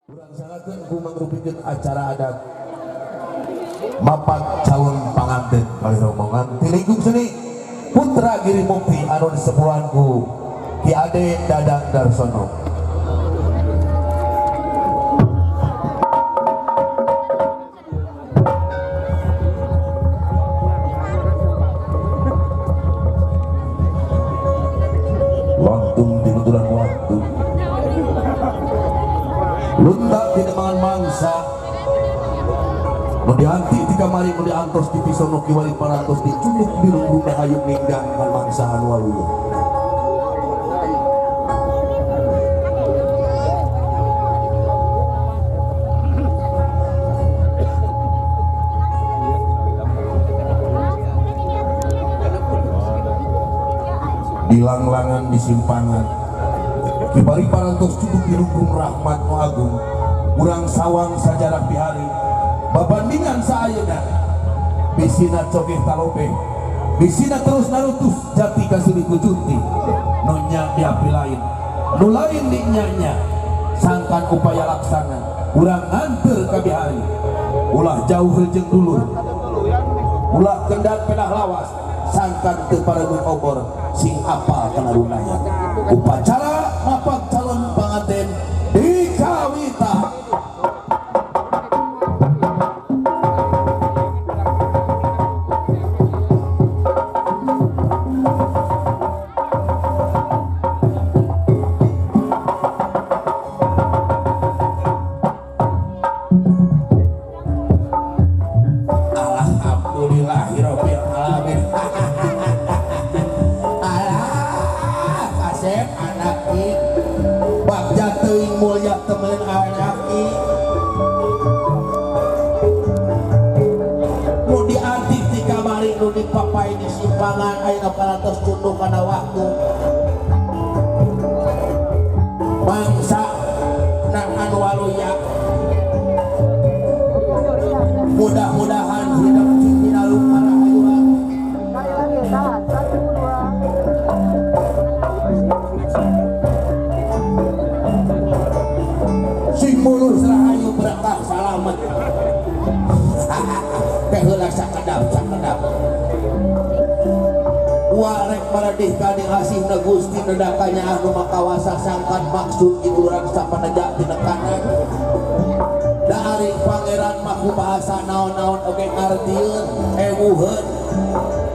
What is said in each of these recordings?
Urang sangakeun ku mangrupikeun acara adat mapak calon pangantin kali rombongan ti lingkup seni Putra Giri Mukti anu disepuhan ku Ki Ade Dadang Darsono. Lontung di kebetulan waktu luntak di demangan mangsa mau dihanti di kamari mau diantos di pisono kiwali parantos di cunduk biru rumah ayu ninggang dengan mangsa anu waluya di langlangan di simpangan kibari parantos cunduk biru rahmat nu agung urang sawang sajarah bihari babandingan saayana bisina cogeh talobe bisina terus narutus jati kasih dikujunti nonya diapi lain nu lain dinyanya sangkan upaya laksana urang nganter ka bihari ulah jauh rejeng dulur ulah kendat pedah lawas sangkan teu paremun obor sing apal kana runaya upacara mapak calon panganten dikawita. Papai di simpangan ayeuna parantos cunduk kana waktu bangsa nang anu waluya mudah-mudahan hidup cintinalung para hayuan sing mulus rahayu berkah salamet teh heula sakedap warek maradih kading asih na Gusti nedakanya anu makawasa sangkan maksud itu urang sapanegak tina kanan da ari pangeran mah bahasa naon-naon oge ngartieun ewuheun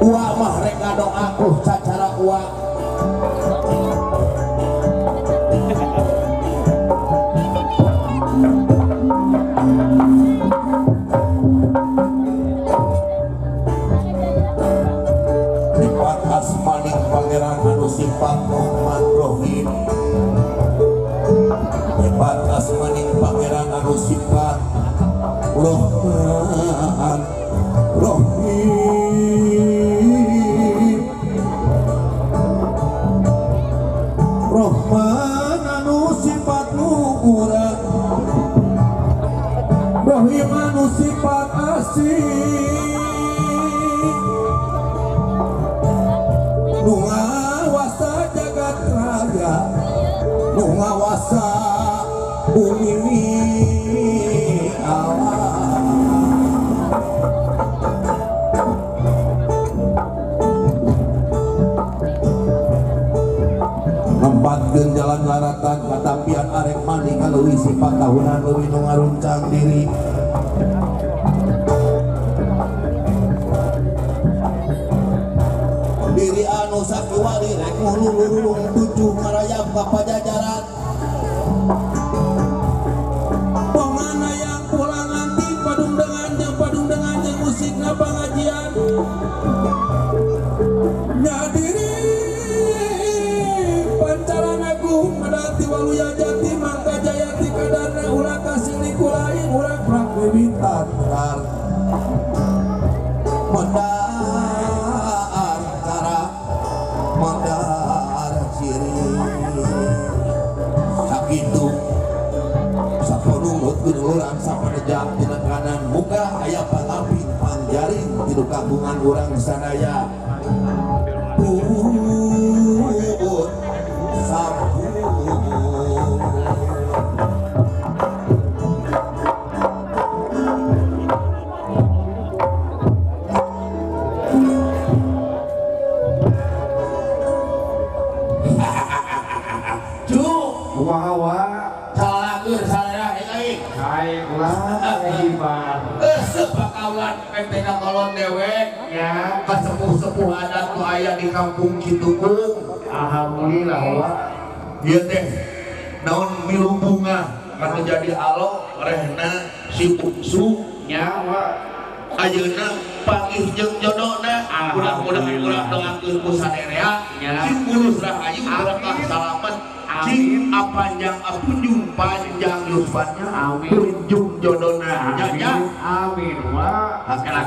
ua mah rek ngadoakuh sacara ua asmaning pangeran anu sifat Rahman Rohim hebat asmaning pangeran anu sifat Rahman Rohim Rahman anu sifat luhuran Rohim anu sifat asih nu ngawasa jagat raya nu ngawasa bumi alam nempatkeun jalan laratan katampian arek mani kaleuwih sifat tahunan leuwih nu ngaruncang diri diri anu sakiwali rek mululurung tujuh ngarayap ka pajajaran pemana yang pulang nanti padung dengan jeung musikna pengajian nyadiri pancaran agung medati waluya jati mangka jayati kadarna ulah kasih nikulain ulah prak bibintan benar urang sapanejak tina kanan muka aya pangamping pangjaring tilu kagungan urang sadaya sampun wa salakeun salera aing baik ulah hebat sepakaulan PTK kolon dewek ya kasepuh-sepuh adat nu aya di kampung Citukung. alhamdulillah wa Ieu teh naon milu bunga anu jadi alo rehna si bungsu nya wa ayeuna panggih jeung jodona. Mudah-mudahan urang doakeun ku sadarea cing mulus rahayu berkah salamet cing apanjang apunjung panjang yusfannya tunjung jodona nya amin wa kela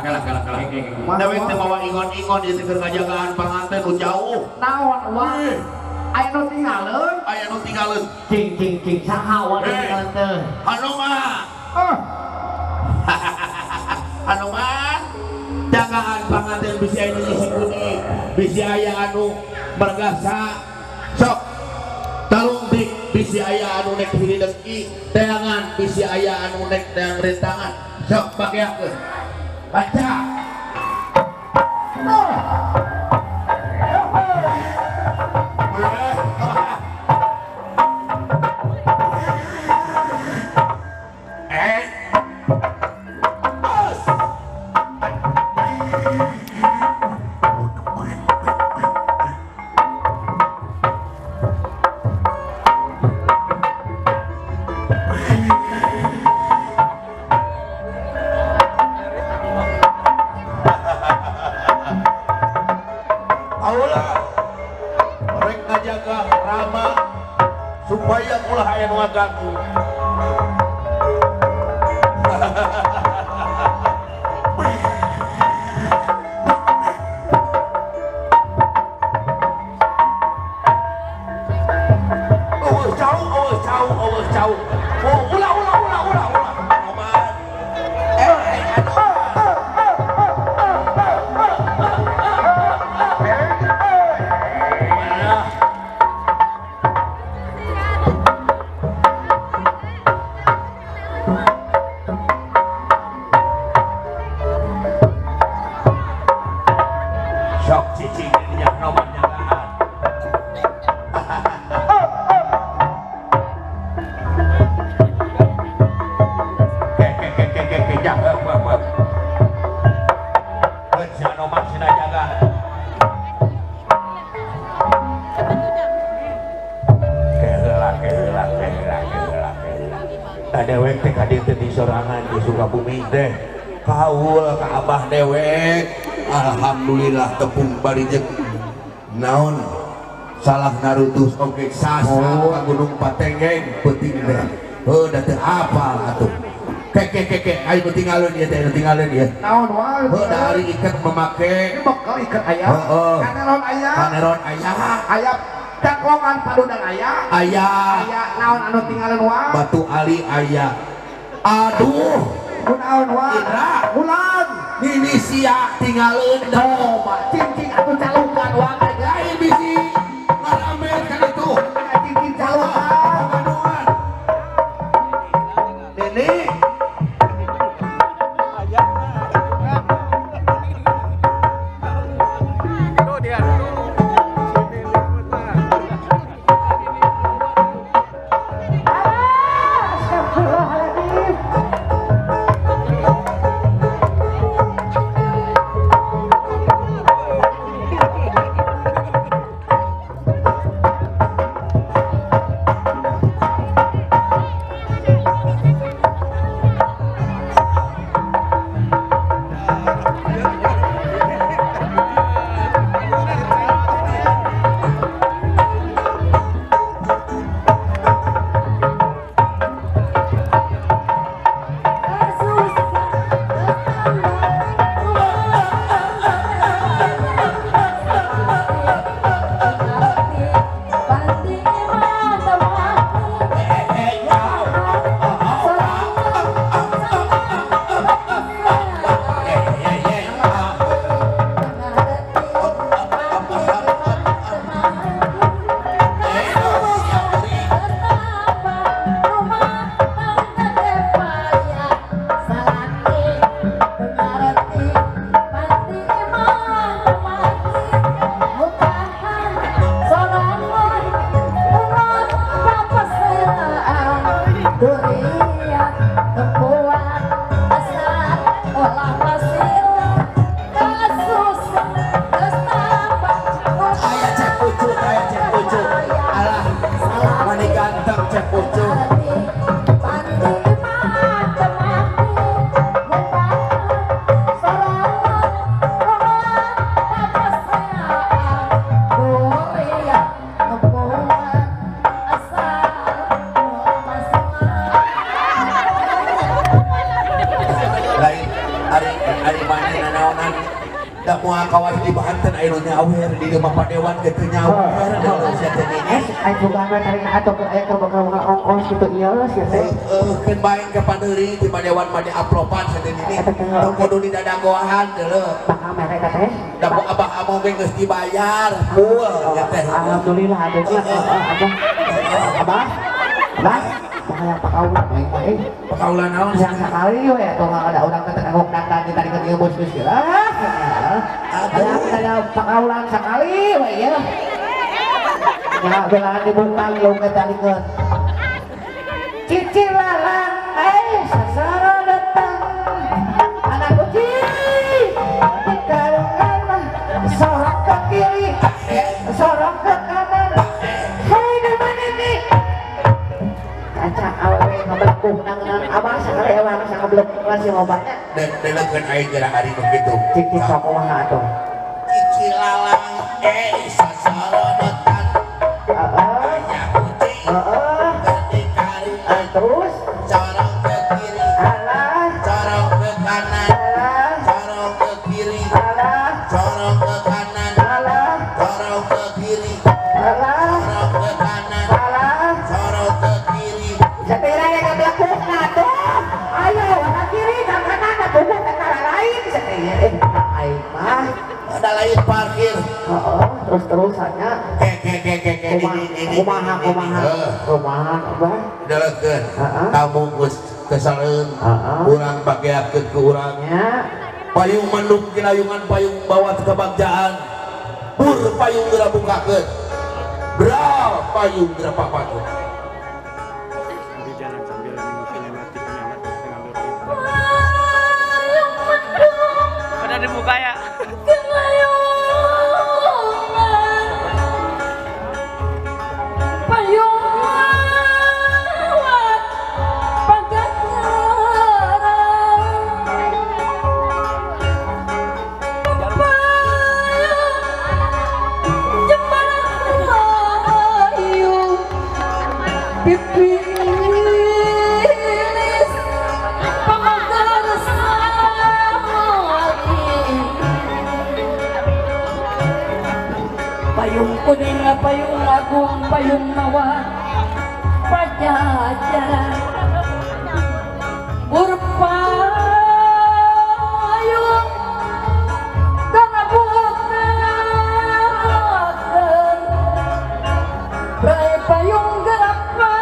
dewek teh bawa ingon-ingon ieu teh keur ngajagaan panganten nu jauh naon wa aya nu tinggalin aya nu tinggalin cing saha wa tinggalin teh anu mah anu mah jagaan panganten bisi aya nu disebut bisi aya anu bergasa sok talung dik bisi aya anu nek hiri dengki teangan bisi aya anu nek teang rentangan sok pakeakeun baca rek ngajaga rama supaya ulah aya nu ngaganggu. Jauh. Ulah. Sok cicing nya nomor nyagaan. Dewek teh kadieu teh di sorangan di Sukabumi teh kaul ka abah dewek alhamdulillah tepung barijek naon salah narutus oge sasa ka Gunung Patenggeng penting teh da teu apal atuh kek ayo tinggalin ieu teh tinggalin ieu naon wa da ari iket memake bekal ikat aya kaneron aya cangklongan padudang aya naon anu tinggalin wa batu ali aya aduh naon wa bulan ini sia tinggalin coba cing atuh calukan wa lain bisi ngaramen kan itu cing calukan aduan ini durian kebuat asal olah hasil kasus kestabat Aya cek pucuk alah mani ganteng cek pucuk lain ari mana nanaonan da moal kawas di Banten ayeuna awer di rumah padewan kitu nya awer sia teh ini Ayo bukan tarik atau ke ayo bakal ongkos gitu iya sih teh. keun bae ke padeuri di padewan mah diaplopan sia teh ini tong kudu di dadagohan deuleu Bakal mereka teh. da abah amo ge geus dibayar full ya teh Alhamdulillah adanya abah. Abah. Bakal pakaulan baik. pakaulan naon Yang sekali we tuh ada orang ketekok datang kita dikit ilmu geus lah. Ada pakaulan sekali we ya. Ya belaan dibungkang lu ketalikeun. Cicil lalang sasara datang. Anak kucing dikarungan sorok ke kiri, sorok ke kanan. Hei di mana nih? Kaca awewe ngabelekuh nangan abah sakali abah masa ngabelekuh kelas yang obatnya. delekeun aing geura ari nu kitu Cicil sok kumaha atuh. cicilalang sasara datang aya kucing berdikari Terus corong ke kiri alah corong ke kanan alah corong ke kiri alah corong ke kanan alah corong ke kiri alah corong ke kanan alah. corong ke kiri Sepira yang ngabelekuh tuh. Ayo warna kiri dan kanan atuh antara lain sepira aing mah. ada lain parkir Terus-terusannya kumaha abah. delekeun tamu geus kesaleun urang pakeakeun ke urang Ya payung manduk kinayungan payung bawa ke bagjaan pur payung geura bukakeun bra payung geura papakeun Di jalan sambil minum sinematik ngambil berita. payung mendung Udah dibuka ya. kelayungan payung lewat paganyarang payung jembarang ayu pipilis pamagar salin payung kuning payung agung payung mawar pajajaran berpayung karena bukan rai payung gerapa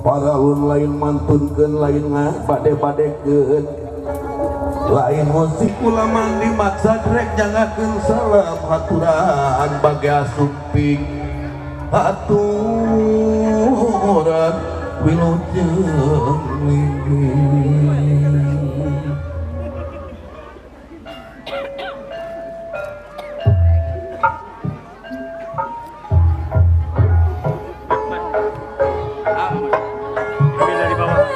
Paraun lain mantunkeun lain bade-badekeun lain musik ulaman dimaksa rek jangakeun salam haturan baga suping haturan wilujeng linggih. Ambil dari bawah.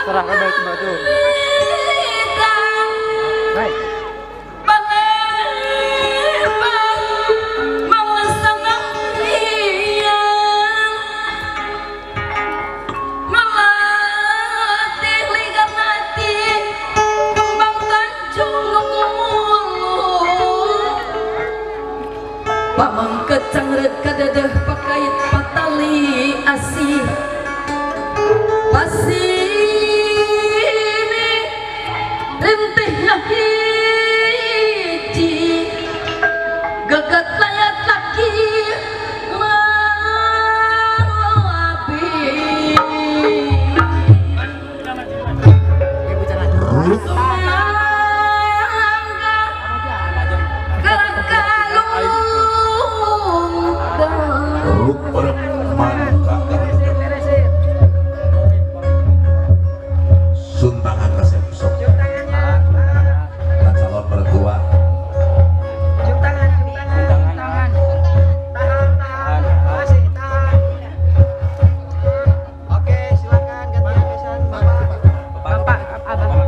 Serahkan batu-batu. Baik. Pamang kecang red kadadeh pakait patali asih pasini rintih hiji gagat layat laki Suntangan resep sok calon mertua Oke, silakan gantian kesan Bapak Abang.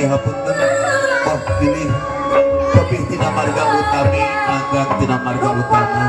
hapunten wah pilih tapi tina marga utami angkat tina marga utama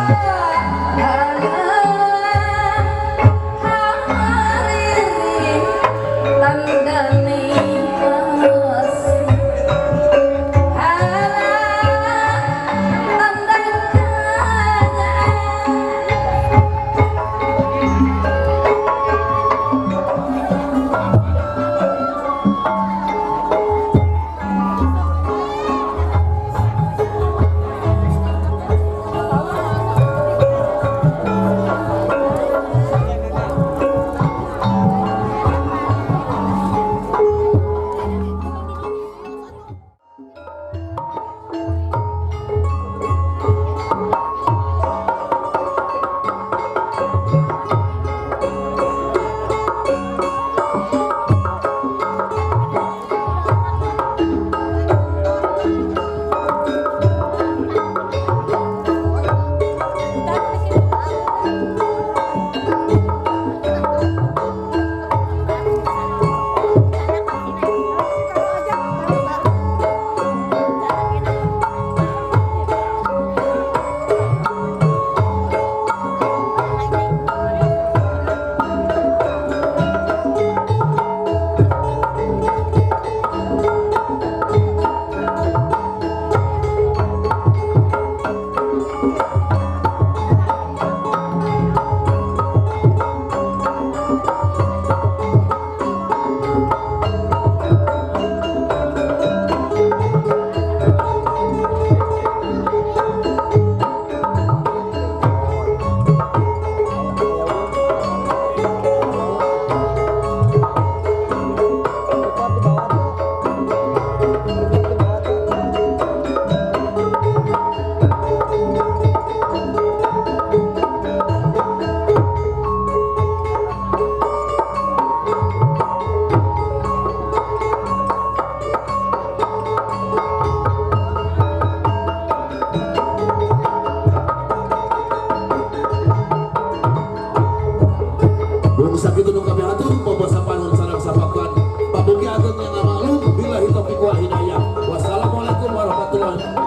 Sakitu nu kabeh atuh bobosa panon sareng sapakan pamugi ageng yang ngamaklum billahi taufiq wal hidayah wassalamualaikum warahmatullahi